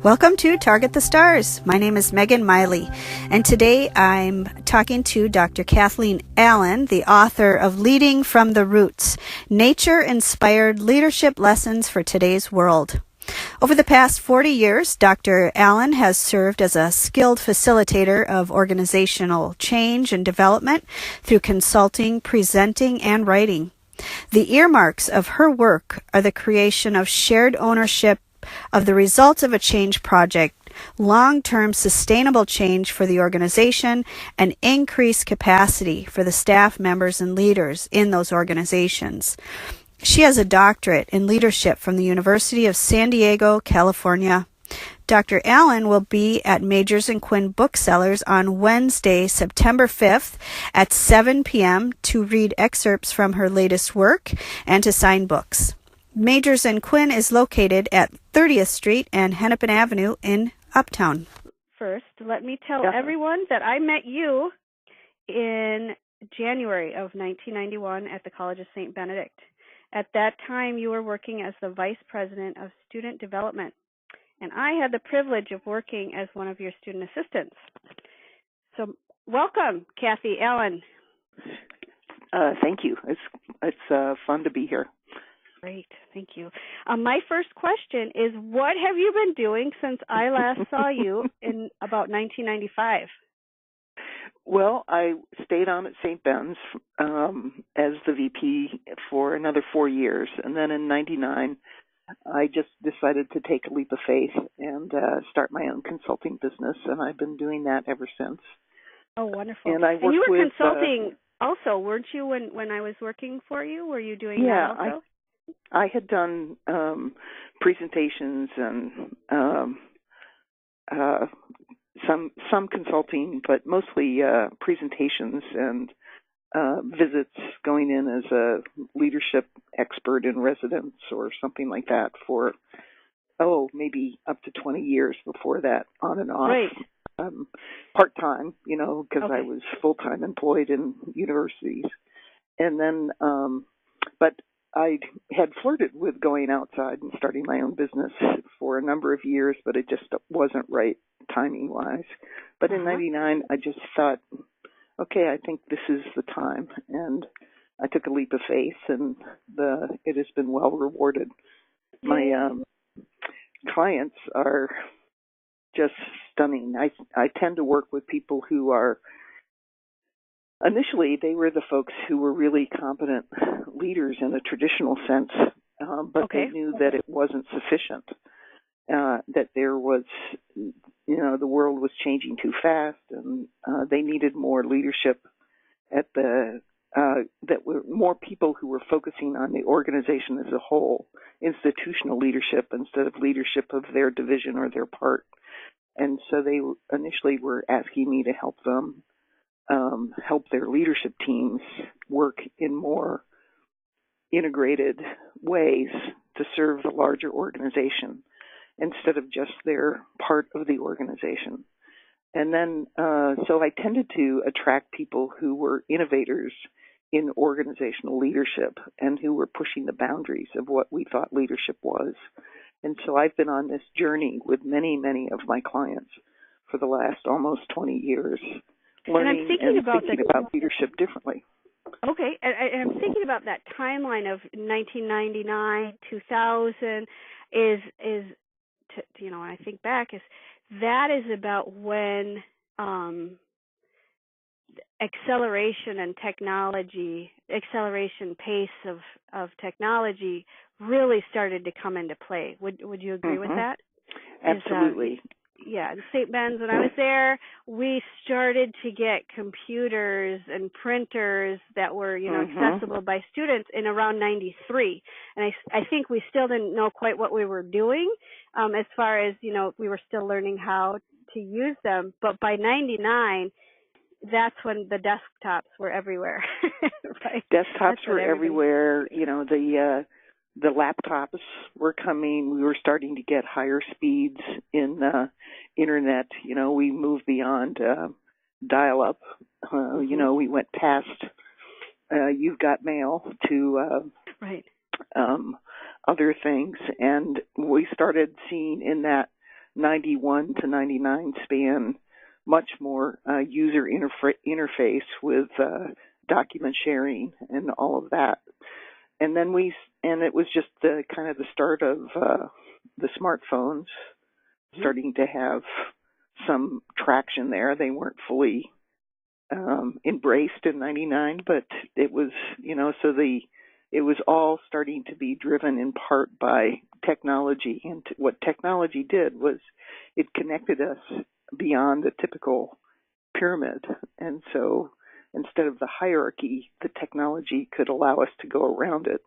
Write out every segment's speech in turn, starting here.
Welcome to Target the Stars. My name is Megan Miley, and today I'm talking to Dr. Kathleen E, the author of Leading from the Roots, Nature-Inspired Leadership Lessons for Today's World. Over the past 40 years, Dr. Allen has served as a skilled facilitator of organizational change and development through consulting, presenting, and writing. The earmarks of her work are the creation of shared ownership of the results of a change project, long-term sustainable change for the organization, and increased capacity for the staff members and leaders in those organizations. She has a doctorate in leadership from the University of San Diego, California. Dr. Allen will be at Majors and Quinn Booksellers on Wednesday, September 5th at 7 p.m. to read excerpts from her latest work and to sign books. Majors and Quinn is located at 30th Street and Hennepin Avenue in Uptown. First, let me tell everyone that I met you in January of 1991 at the College of St. Benedict. At that time, you were working as the Vice President of Student Development, and I had the privilege of working as one of your student assistants. So welcome, Kathy Allen. Thank you. It's fun to be here. Great, thank you. My first question is, what have you been doing since I last saw you in about 1995? Well, I stayed on at St. Ben's as the VP for another 4 years, and then in '99, I just decided to take a leap of faith and start my own consulting business, and I've been doing that ever since. Oh, wonderful. And you were consulting also, weren't you, when I was working for you? Were you doing that also? I had done presentations and some consulting, but mostly presentations and visits, going in as a leadership expert in residence or something like that for, maybe up to 20 years before that, on and off. Right. Part-time, because I was full-time employed in universities. And then, but I had flirted with going outside and starting my own business for a number of years, but it just wasn't right timing-wise. But in '99, I just thought, okay, I think this is the time. And I took a leap of faith, and it has been well rewarded. My clients are just stunning. I tend to work with people who are, initially, they were the folks who were really competent leaders in a traditional sense, but they knew that it wasn't sufficient, that there was, the world was changing too fast, and they needed more leadership that were more people who were focusing on the organization as a whole, institutional leadership instead of leadership of their division or their part. And so they initially were asking me to help them help their leadership teams work in more integrated ways to serve the larger organization instead of just their part of the organization. And then, so I tended to attract people who were innovators in organizational leadership and who were pushing the boundaries of what we thought leadership was. And so I've been on this journey with many, many of my clients for the last almost 20 years. Learning and thinking about leadership differently. Okay, and I'm thinking about that timeline of 1999, 2000 when I think back, that is about when acceleration pace of technology really started to come into play. Would you agree with that? Absolutely. Yeah, in St. Ben's, when I was there, we started to get computers and printers that were, accessible by students in around 93. And I think we still didn't know quite what we were doing as far as, we were still learning how to use them. But by 99, that's when the desktops were everywhere. Right? Desktops were everywhere. The laptops were coming. We were starting to get higher speeds in internet. We moved beyond dial-up. We went past You've Got Mail to other things. And we started seeing in that 91 to 99 span much more user interface with document sharing and all of that. And then it was just the kind of the start of the smartphones starting to have some traction there. They weren't fully embraced in 99, but it was, it was all starting to be driven in part by technology. And what technology did was it connected us beyond the typical pyramid. And so instead of the hierarchy, the technology could allow us to go around it.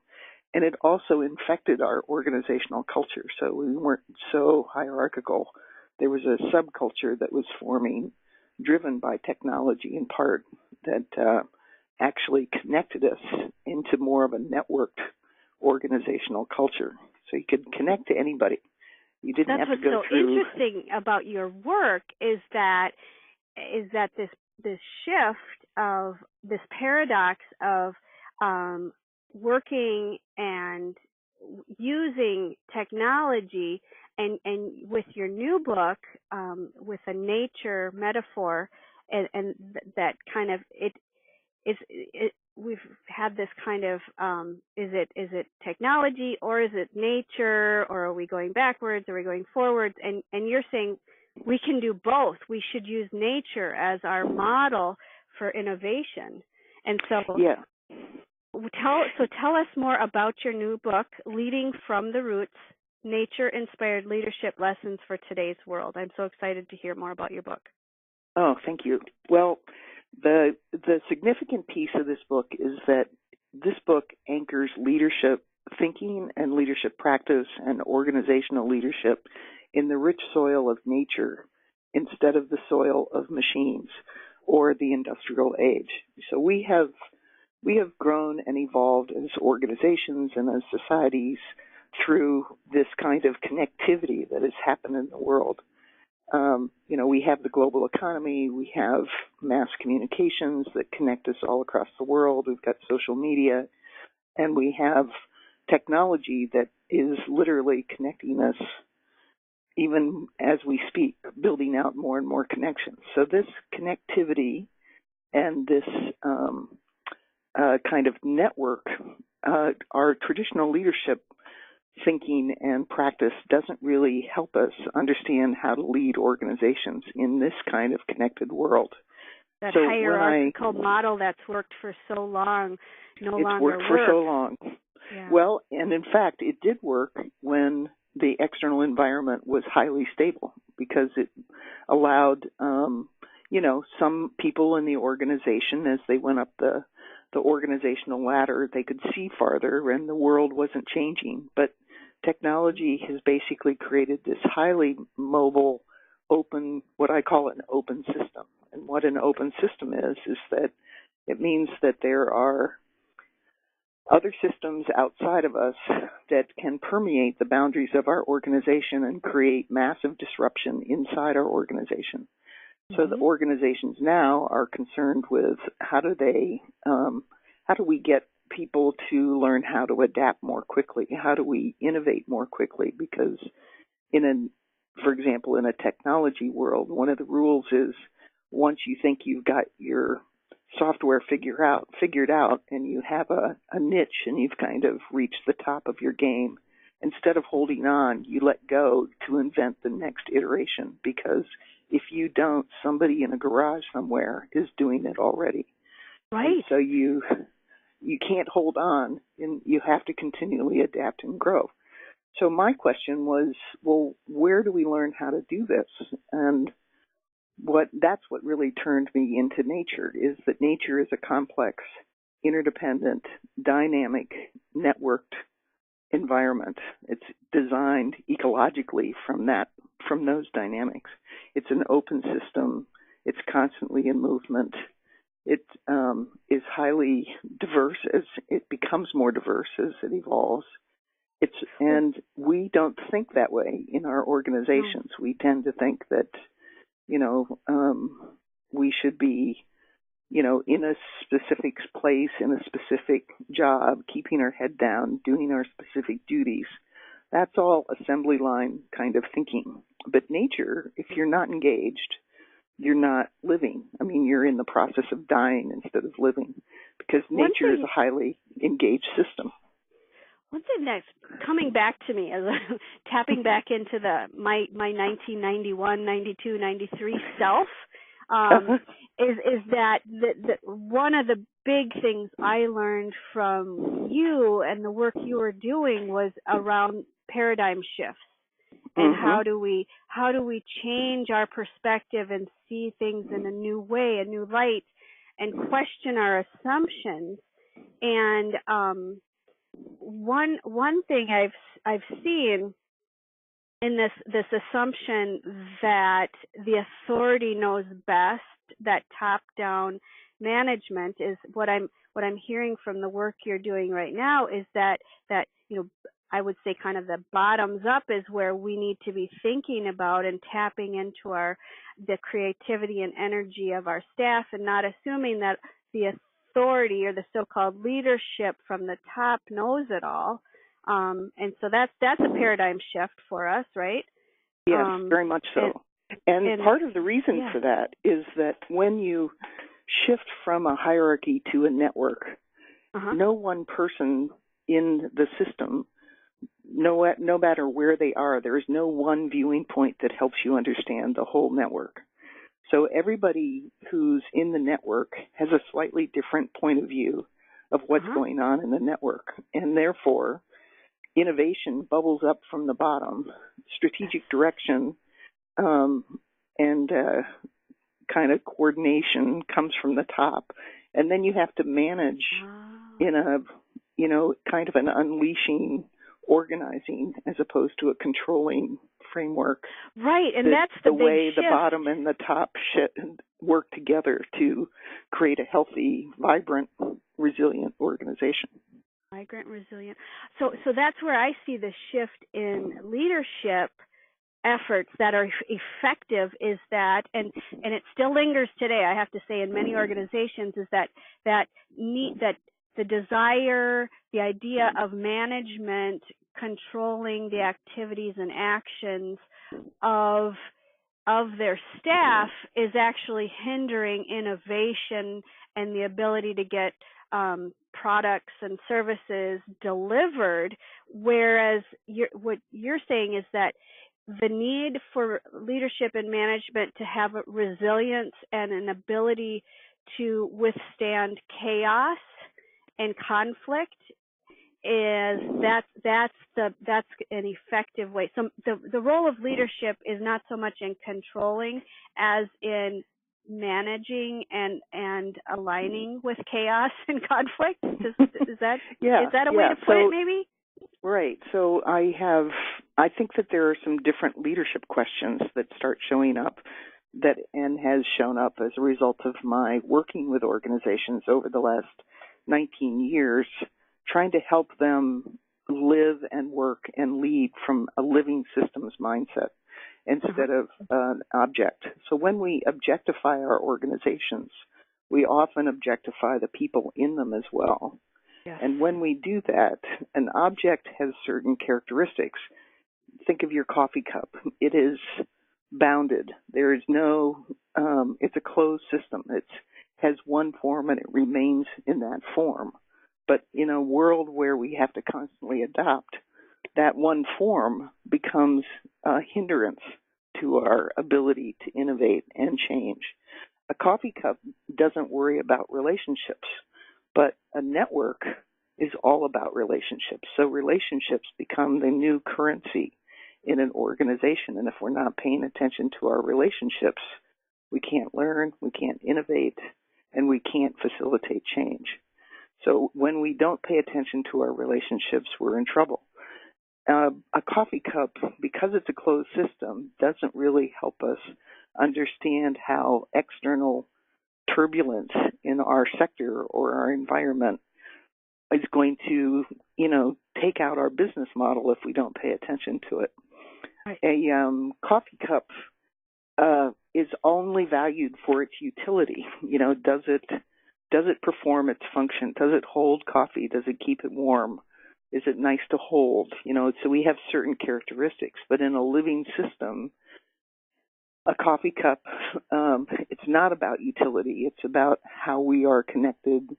And it also infected our organizational culture. So we weren't so hierarchical. There was a subculture that was forming, driven by technology in part, that actually connected us into more of a networked organizational culture. So you could connect to anybody. You didn't have to go through. That's what's so interesting about your work is that this shift of this paradox of working and using technology, and with your new book, with a nature metaphor, and that kind of we've had this kind of is it technology, or is it nature, or are we going backwards, are we going forwards? And you're saying we can do both. We should use nature as our model for innovation. And so yeah. Tell us more about your new book, Leading from the Roots, Nature-Inspired Leadership Lessons for Today's World. I'm so excited to hear more about your book. Oh, thank you. Well, the significant piece of this book is that this book anchors leadership thinking and leadership practice and organizational leadership in the rich soil of nature instead of the soil of machines or the industrial age. So we have grown and evolved as organizations and as societies through this kind of connectivity that has happened in the world. We have the global economy, we have mass communications that connect us all across the world, we've got social media, and we have technology that is literally connecting us even as we speak, building out more and more connections. So this connectivity and this kind of network, our traditional leadership thinking and practice doesn't really help us understand how to lead organizations in this kind of connected world. That hierarchical model that's worked for so long no longer works. It's worked for so long. Yeah. Well, and in fact, it did work when the external environment was highly stable, because it allowed, some people in the organization, as they went up the organizational ladder, they could see farther and the world wasn't changing. But technology has basically created this highly mobile, open, what I call an open system. And what an open system is that it means that there are other systems outside of us that can permeate the boundaries of our organization and create massive disruption inside our organization. So the organizations now are concerned with how do we get people to learn how to adapt more quickly? How do we innovate more quickly? Because for example, in a technology world, one of the rules is once you think you've got your software figured out and you have a niche and you've kind of reached the top of your game, instead of holding on, you let go to invent the next iteration, because if you don't, somebody in a garage somewhere is doing it already. Right. And so you can't hold on, and you have to continually adapt and grow. So my question was, well, where do we learn how to do this? And that's what really turned me into nature, is that nature is a complex, interdependent, dynamic, networked environment. It's designed ecologically from those dynamics. It's an open system. It's constantly in movement. It is highly diverse as it becomes more diverse as it evolves. And we don't think that way in our organizations. We tend to think that, we should be in a specific place, in a specific job, keeping our head down, doing our specific duties. That's all assembly line kind of thinking. But nature, if you're not engaged, you're not living. I mean, you're in the process of dying instead of living, because nature is a highly engaged system. One thing that's coming back to me as I'm tapping back into my 1991, 92, 93 self is that the one of the big things I learned from you and the work you were doing was around paradigm shifts. And how do we change our perspective and see things in a new way, a new light, and question our assumptions? And one thing I've seen in this assumption that the authority knows best, that top-down management, is what I'm hearing from the work you're doing right now, is that I would say kind of the bottoms up is where we need to be thinking about and tapping into the creativity and energy of our staff, and not assuming that the authority or the so-called leadership from the top knows it all. And so that's a paradigm shift for us, right? Yes, very much so. And part of the reason for that is that when you shift from a hierarchy to a network, no one person in the system, no matter where they are, there is no one viewing point that helps you understand the whole network. So everybody who's in the network has a slightly different point of view of what's going on in the network. And therefore, innovation bubbles up from the bottom, strategic direction and kind of coordination comes from the top. And then you have to manage in a, kind of an unleashing, organizing, as opposed to a controlling framework. Right, and that's the big way shift. The bottom and the top work together to create a healthy, vibrant, resilient organization. Vibrant, resilient. So that's where I see the shift in leadership efforts that are effective, is that, and it still lingers today, I have to say, in many organizations, is that the desire, the idea of management controlling the activities and actions of their staff is actually hindering innovation and the ability to get products and services delivered. Whereas what you're saying is that the need for leadership and management to have resilience and an ability to withstand chaos and conflict that's an effective way. So the role of leadership is not so much in controlling as in managing and aligning with chaos and conflict. Is that a way to put it, maybe? Right. So I think that there are some different leadership questions that start showing up and has shown up as a result of my working with organizations over the last 19 years, trying to help them live and work and lead from a living systems mindset instead of an object. So when we objectify our organizations, we often objectify the people in them as well. Yes. And when we do that, an object has certain characteristics. Think of your coffee cup. It is bounded. There is no, it's a closed system. It has one form and it remains in that form. But in a world where we have to constantly adapt, that one form becomes a hindrance to our ability to innovate and change. A coffee cup doesn't worry about relationships, but a network is all about relationships. So relationships become the new currency in an organization. And if we're not paying attention to our relationships, we can't learn, we can't innovate, and we can't facilitate change. So when we don't pay attention to our relationships, we're in trouble. A coffee cup, because it's a closed system, doesn't really help us understand how external turbulence in our sector or our environment is going to, take out our business model if we don't pay attention to it. Right. A coffee cup is only valued for its utility. Does it perform its function? Does it hold coffee? Does it keep it warm? Is it nice to hold? So we have certain characteristics, but in a living system, a coffee cup, it's not about utility. It's about how we are connected,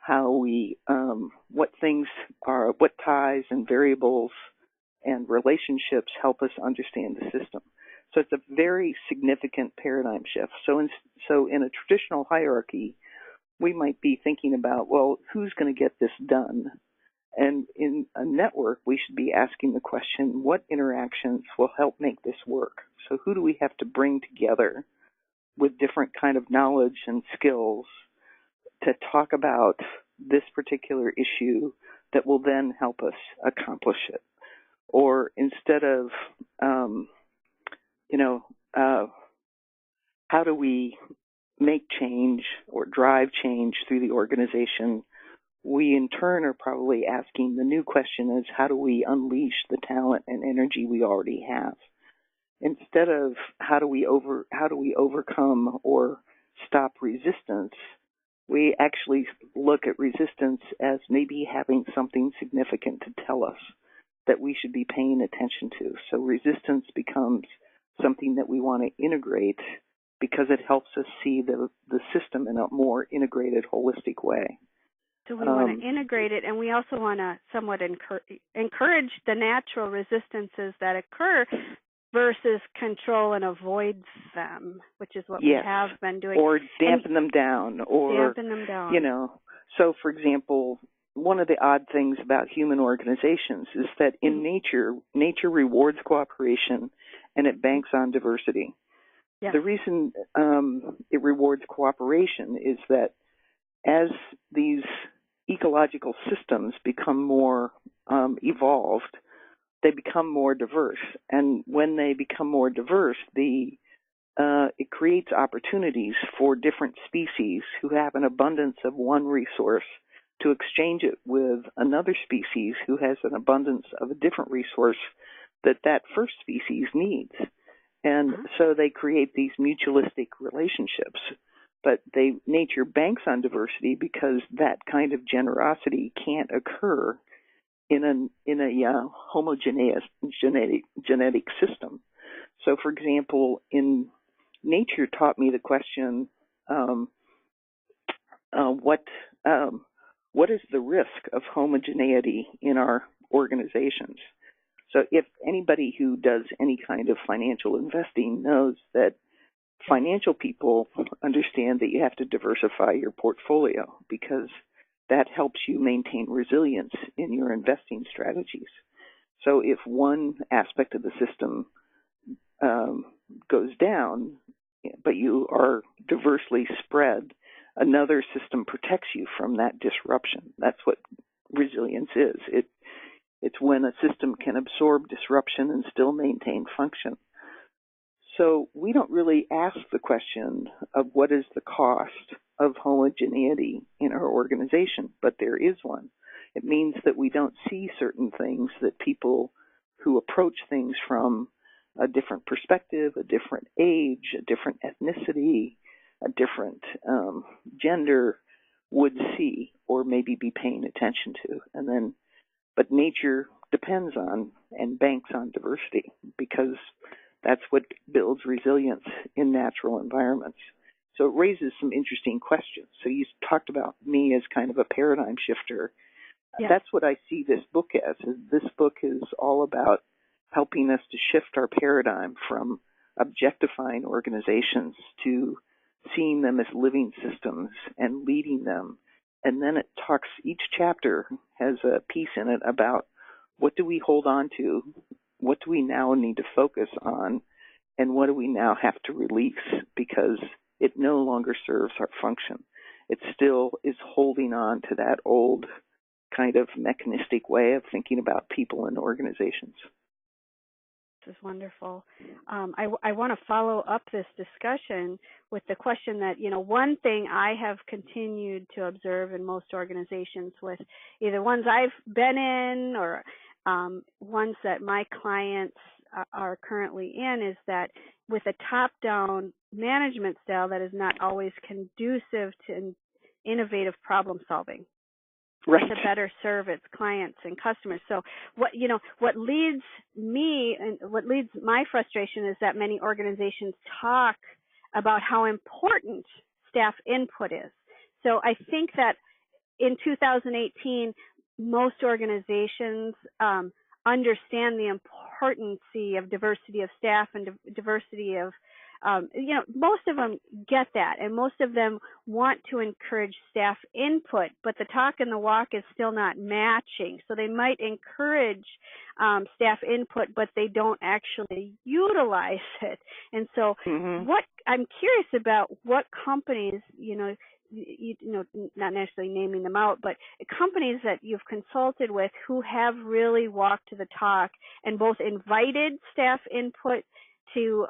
what things are, what ties and variables and relationships help us understand the system. So it's a very significant paradigm shift. So in a traditional hierarchy, we might be thinking about, well, who's going to get this done? And in a network, we should be asking the question, what interactions will help make this work? So who do we have to bring together with different kind of knowledge and skills to talk about this particular issue that will then help us accomplish it? Or instead of, how do we make change or drive change through the organization? We in turn are probably asking the new question is, how do we unleash the talent and energy we already have? Instead of how do we overcome or stop resistance, we actually look at resistance as maybe having something significant to tell us that we should be paying attention to. So resistance becomes something that we want to integrate because it helps us see the system in a more integrated, holistic way. So we want to integrate it, and we also want to somewhat encourage the natural resistances that occur versus control and avoid them, which is what we have been doing. Or dampen them down. So for example, one of the odd things about human organizations is that in nature rewards cooperation and it banks on diversity. Yes. The reason it rewards cooperation is that as these ecological systems become more evolved, they become more diverse. And when they become more diverse, it creates opportunities for different species who have an abundance of one resource to exchange it with another species who has an abundance of a different resource that first species needs. And so they create these mutualistic relationships. But nature banks on diversity because that kind of generosity can't occur in a homogeneous genetic system. So, for example, nature taught me the question, what is the risk of homogeneity in our organizations? So if anybody who does any kind of financial investing knows that financial people understand that you have to diversify your portfolio because that helps you maintain resilience in your investing strategies. So if one aspect of the system goes down, but you are diversely spread, another system protects you from that disruption. That's what resilience is. It's when a system can absorb disruption and still maintain function. So we don't really ask the question of what is the cost of homogeneity in our organization, but there is one. It means that we don't see certain things that people who approach things from a different perspective, a different age, a different ethnicity, a different gender would see or maybe be paying attention to. But nature depends on and banks on diversity because that's what builds resilience in natural environments. So it raises some interesting questions. So you talked about me as kind of a paradigm shifter. Yeah. That's what I see this book as. This book is all about helping us to shift our paradigm from objectifying organizations to seeing them as living systems and leading them. And then it talks, each chapter has a piece in it about what do we hold on to, what do we now need to focus on, and what do we now have to release because it no longer serves our function. It still is holding on to that old kind of mechanistic way of thinking about people and organizations. This is wonderful. I want to follow up this discussion with the question that, one thing I have continued to observe in most organizations with either ones I've been in or ones that my clients are currently in is that with a top-down management style that is not always conducive to innovative problem solving. Right. To better serve its clients and customers. So what leads me and what leads my frustration is that many organizations talk about how important staff input is. So I think that in 2018, most organizations understand the importance of diversity of staff and diversity of most of them get that, and most of them want to encourage staff input, but the talk and the walk is still not matching. So they might encourage staff input, but they don't actually utilize it. And so what I'm curious about, what companies, not necessarily naming them out, but companies that you've consulted with who have really walked the talk and both invited staff input to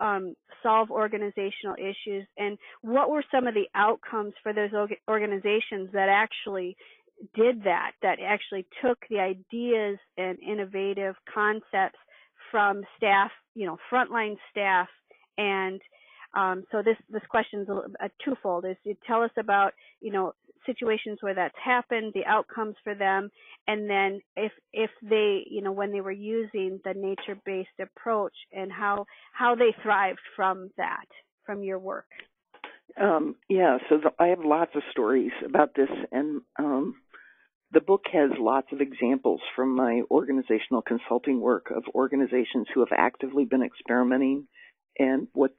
solve organizational issues, and what were some of the outcomes for those organizations that actually did that actually took the ideas and innovative concepts from staff, frontline staff. And so this question is a twofold. Is you tell us about, situations where that's happened, the outcomes for them, and then if they, when they were using the nature-based approach and how they thrived from that, from your work. I have lots of stories about this, and the book has lots of examples from my organizational consulting work of organizations who have actively been experimenting and what's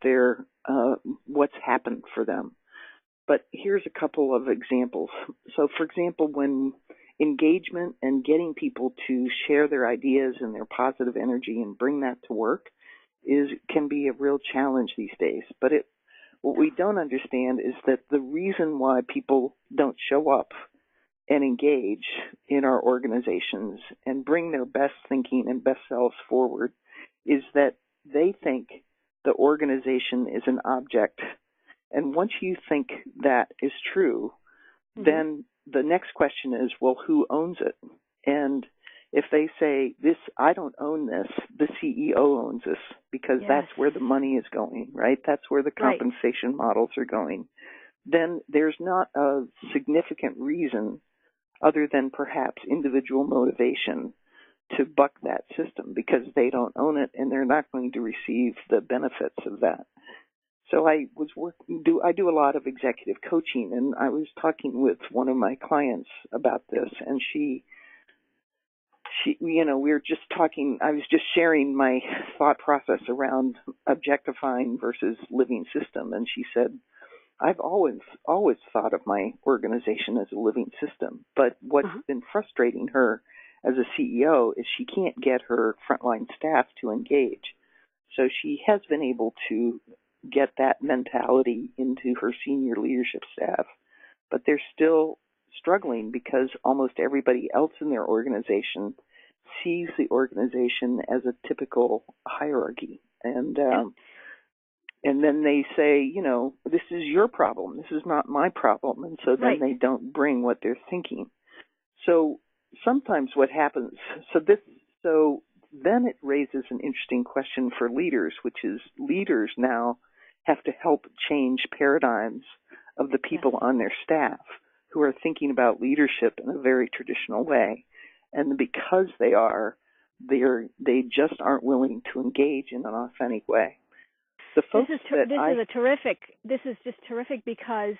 happened for them. But here's a couple of examples. So, for example, when engagement and getting people to share their ideas and their positive energy and bring that to work can be a real challenge these days. But what we don't understand is that the reason why people don't show up and engage in our organizations and bring their best thinking and best selves forward is that they think the organization is an object. And once you think that is true, then the next question is, well, who owns it? And if they say, I don't own this, the CEO owns this, because that's where the money is going, right? That's where the compensation models are going. Then there's not a significant reason other than perhaps individual motivation to buck that system, because they don't own it and they're not going to receive the benefits of that. So I do a lot of executive coaching, and I was talking with one of my clients about this, and she we were just talking, I was just sharing my thought process around objectifying versus living system, and she said, I've always thought of my organization as a living system, but what's been frustrating her as a CEO is she can't get her frontline staff to engage. So she has been able to get that mentality into her senior leadership staff, but they're still struggling because almost everybody else in their organization sees the organization as a typical hierarchy. And then they say, this is your problem. This is not my problem. And so then they don't bring what they're thinking. So sometimes what happens, then it raises an interesting question for leaders, which is leaders now have to help change paradigms of the people on their staff who are thinking about leadership in a very traditional way. And because they just aren't willing to engage in an authentic way. The folks this is just terrific because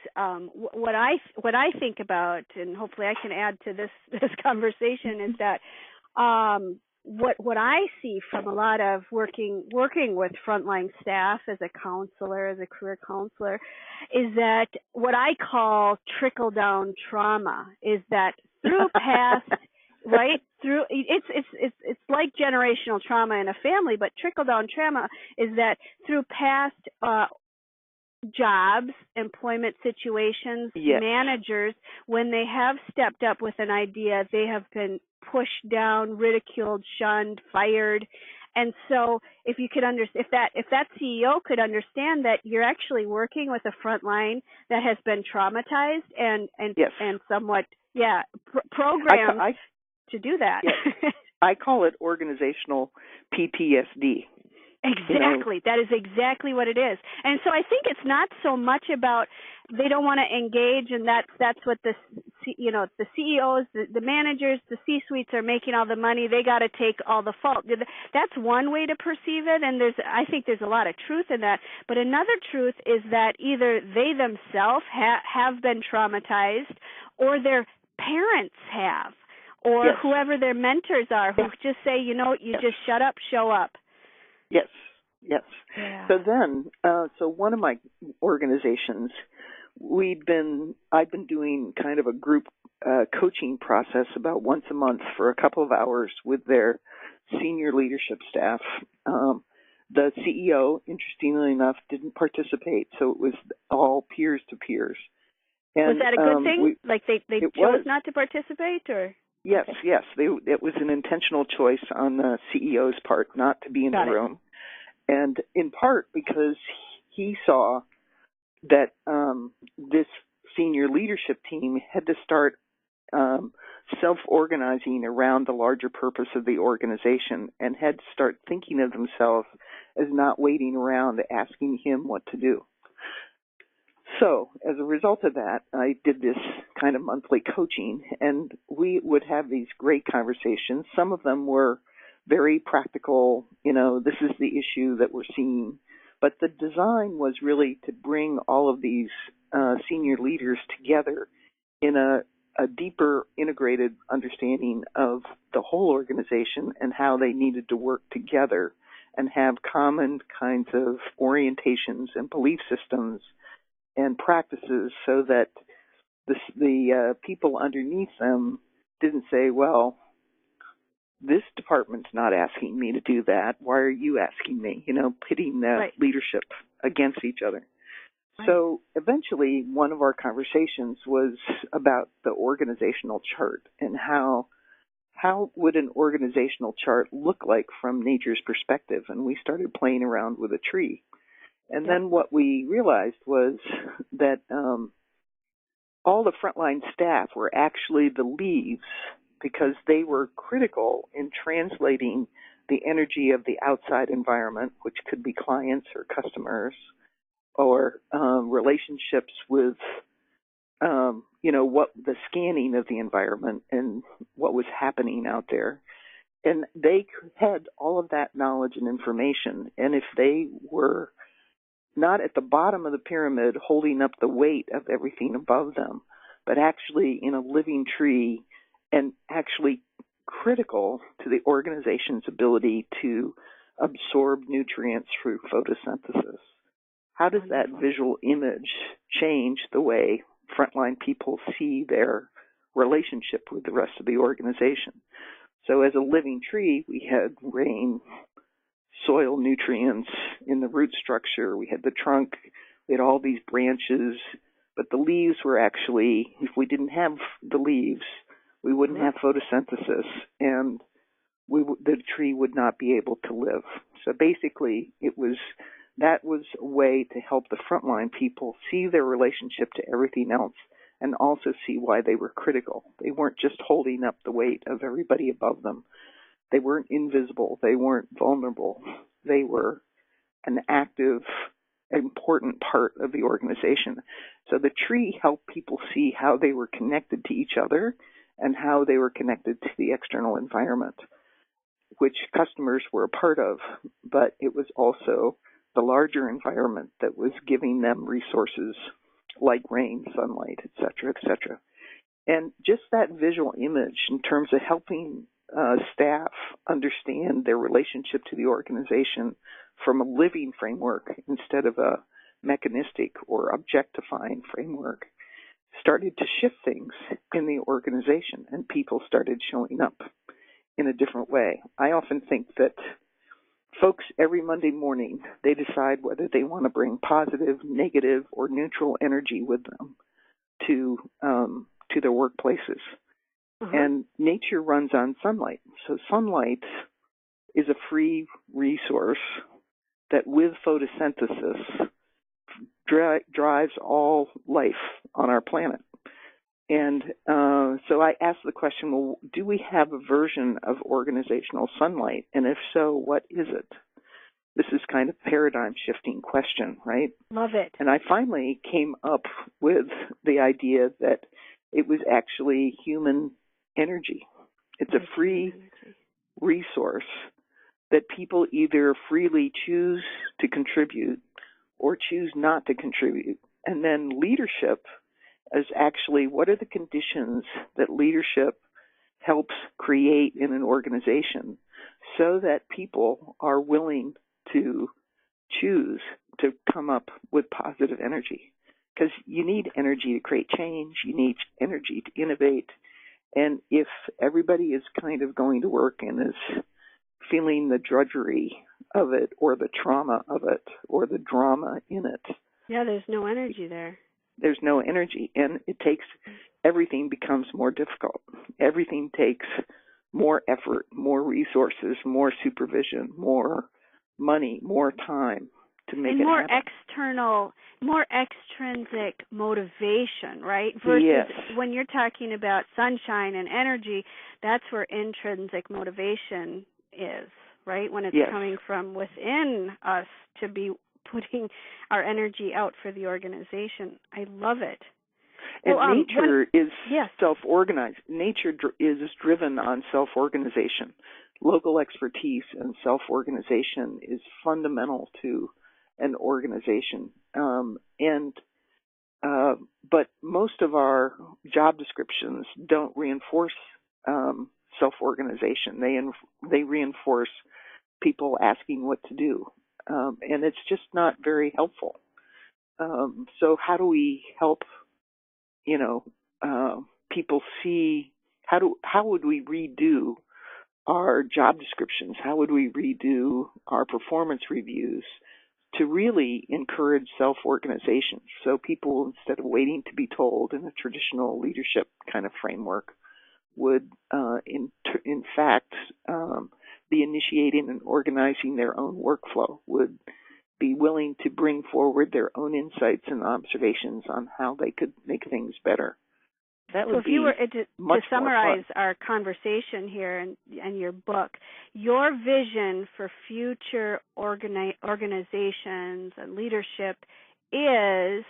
what I think about, and hopefully I can add to this conversation, is that what I see from a lot of working with frontline staff as a counselor, as a career counselor, is that what I call trickle down trauma is that through past through it's like generational trauma in a family, but trickle down trauma is that through past jobs, employment situations, managers, when they have stepped up with an idea, they have been pushed down, ridiculed, shunned, fired. And so if you could if that CEO could understand that you're actually working with a front line that has been traumatized and somewhat programmed to do that. I call it organizational PTSD. Exactly. That is exactly what it is. And so I think it's not so much about they don't want to engage, and that's what the CEOs, the managers, the C-suites are making all the money. They got to take all the fault. That's one way to perceive it, and I think there's a lot of truth in that. But another truth is that either they themselves have been traumatized, or their parents have, or Yes. whoever their mentors are, who just say, you just shut up, show up. Yes. Yes. Yeah. So then, so one of my organizations, I've been doing kind of a group coaching process about once a month for a couple of hours with their senior leadership staff. The CEO, interestingly enough, didn't participate, so it was all peers to peers. And, was that a good thing? They chose not to participate, or? Yes, yes. It was an intentional choice on the CEO's part not to be in the room. And in part because he saw that this senior leadership team had to start self-organizing around the larger purpose of the organization and had to start thinking of themselves as not waiting around asking him what to do. So, as a result of that, I did this kind of monthly coaching, and we would have these great conversations. Some of them were very practical, this is the issue that we're seeing. But the design was really to bring all of these senior leaders together in a deeper integrated understanding of the whole organization and how they needed to work together and have common kinds of orientations and belief systems and practices, so that the people underneath them didn't say, well, this department's not asking me to do that. Why are you asking me? Pitting the leadership against each other. Right. So eventually one of our conversations was about the organizational chart and how would an organizational chart look like from nature's perspective. And we started playing around with a tree. And then what we realized was that all the frontline staff were actually the leaves, because they were critical in translating the energy of the outside environment, which could be clients or customers, or relationships with, what the scanning of the environment and what was happening out there. And they had all of that knowledge and information. And if they were not at the bottom of the pyramid holding up the weight of everything above them, but actually in a living tree and actually critical to the organization's ability to absorb nutrients through photosynthesis. How does that visual image change the way frontline people see their relationship with the rest of the organization? So as a living tree, we had rain, soil nutrients in the root structure. We had the trunk. We had all these branches. But the leaves were actually, if we didn't have the leaves, we wouldn't have photosynthesis, and the tree would not be able to live. So basically, that was a way to help the frontline people see their relationship to everything else and also see why they were critical. They weren't just holding up the weight of everybody above them. They weren't invisible. They weren't vulnerable. They were an active, important part of the organization. So the tree helped people see how they were connected to each other and how they were connected to the external environment, which customers were a part of, but it was also the larger environment that was giving them resources like rain, sunlight, et cetera, et cetera. And just that visual image in terms of helping staff understand their relationship to the organization from a living framework instead of a mechanistic or objectifying framework started to shift things in the organization, and people started showing up in a different way. I often think that folks, every Monday morning, they decide whether they want to bring positive, negative, or neutral energy with them to their workplaces. And nature runs on sunlight. So sunlight is a free resource that with photosynthesis drives all life on our planet. And so I asked the question, well, do we have a version of organizational sunlight? And if so, what is it? this is kind of paradigm shifting question, right? Love it. And I finally came up with the idea that it was actually human energy. It's a free resource that people either freely choose to contribute or choose not to contribute. And then leadership is actually, what are the conditions that leadership helps create in an organization so that people are willing to choose to come up with positive energy? Because you need energy to create change, you need energy to innovate, and if everybody is kind of going to work and is feeling the drudgery of it or the trauma of it or the drama in it, yeah, there's no energy there. There's no energy, and everything becomes more difficult. Everything takes more effort, more resources, more supervision, more money, more time to make it happen. More extrinsic motivation, right? Versus yes. When you're talking about sunshine and energy, that's where intrinsic motivation is, right? When it's yes. coming from within us to be putting our energy out for the organization. I love it. And nature is yes. self-organized. Nature is driven on self-organization. Local expertise and self-organization is fundamental to an organization. But most of our job descriptions don't reinforce self-organization. They reinforce people asking what to do. And it's just not very helpful. So how do we help, people see, how would we redo our job descriptions? How would we redo our performance reviews to really encourage self-organization? So people, instead of waiting to be told in a traditional leadership kind of framework, would in fact be initiating and organizing their own workflow, would be willing to bring forward their own insights and observations on how they could make things better. That would so if you were to summarize our our conversation here and your book, your vision for future organizations and leadership is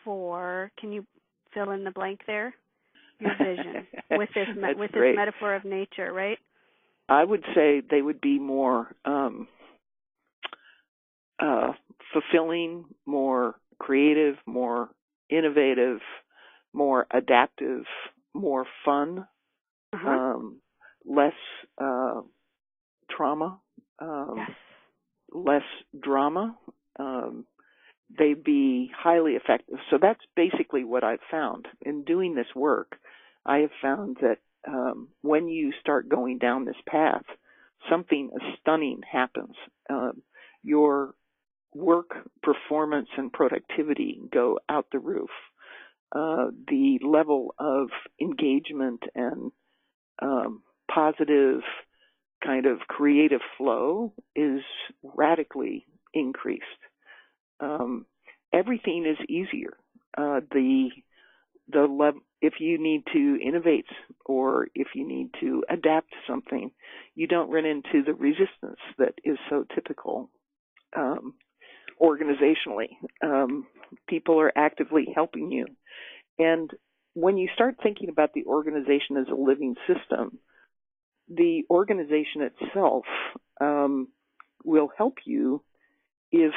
for, can you fill in the blank there? Your vision with this metaphor of nature, right? I would say they would be more fulfilling, more creative, more innovative, more adaptive, more fun, less trauma, yes. less drama. They'd be highly effective. So that's basically what I've found. In doing this work, I have found that when you start going down this path, something stunning happens. Your work performance and productivity go out the roof. The level of engagement and positive kind of creative flow is radically increased. Everything is easier. The level, if you need to innovate or if you need to adapt something, you don't run into the resistance that is so typical organizationally. People are actively helping you. And when you start thinking about the organization as a living system, the organization itself will help you if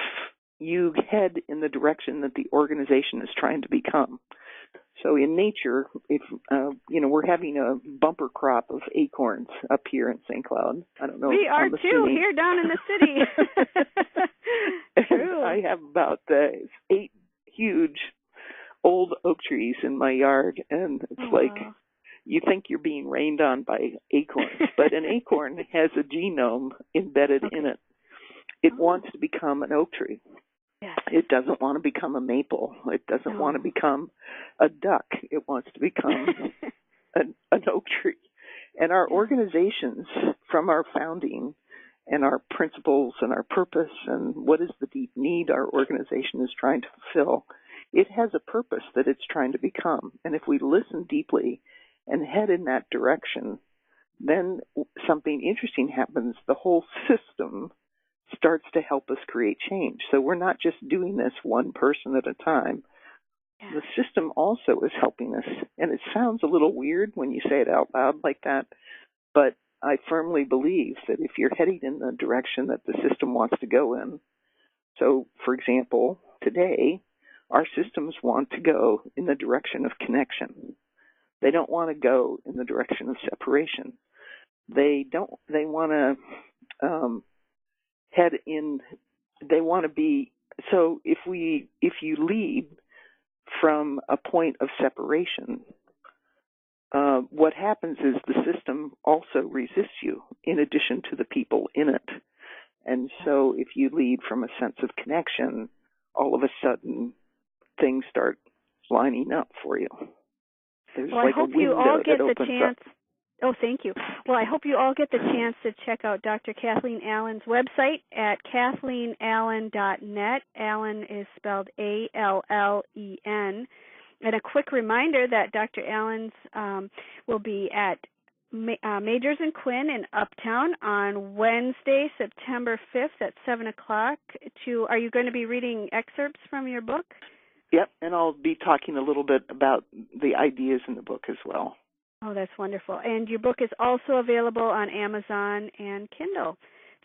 you head in the direction that the organization is trying to become. So in nature, if we're having a bumper crop of acorns up here in St. Cloud. I don't know. We are too here down in the city. True. I have about 8 huge old oak trees in my yard, and it's like you think you're being rained on by acorns, but an acorn has a genome embedded in it. It wants to become an oak tree. Yes. It doesn't want to become a maple. It doesn't want to become a duck. It wants to become an oak tree. And our organizations, from our founding and our principles and our purpose and what is the deep need our organization is trying to fulfill, it has a purpose that it's trying to become. And if we listen deeply and head in that direction, then something interesting happens. The whole system starts to help us create change. So we're not just doing this one person at a time. Yeah. The system also is helping us. And it sounds a little weird when you say it out loud like that, but I firmly believe that if you're heading in the direction that the system wants to go in, so for example, today, our systems want to go in the direction of connection. They don't want to go in the direction of separation. They want to head in, they want to be, so if you lead from a point of separation, what happens is the system also resists you in addition to the people in it. And so if you lead from a sense of connection, all of a sudden things start lining up for you. There's Well, like I hope a window you all get that the opens chance. up. Oh, thank you. Well, I hope you all get the chance to check out Dr. Kathleen Allen's website at kathleenallen.net. Allen is spelled Allen. And a quick reminder that Dr. Allen's will be at Majors and Quinn in Uptown on Wednesday, September 5th at 7 o'clock. Are you going to be reading excerpts from your book? Yep, and I'll be talking a little bit about the ideas in the book as well. Oh, that's wonderful. And your book is also available on Amazon and Kindle.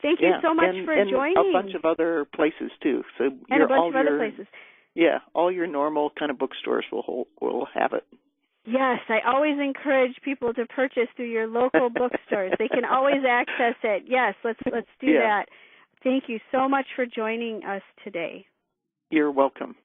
Thank you so much for joining. And a bunch of other places, too. So and a bunch of other places. Yeah, all your normal kind of bookstores will have it. Yes, I always encourage people to purchase through your local bookstores. They can always access it. Yes, let's do that. Thank you so much for joining us today. You're welcome.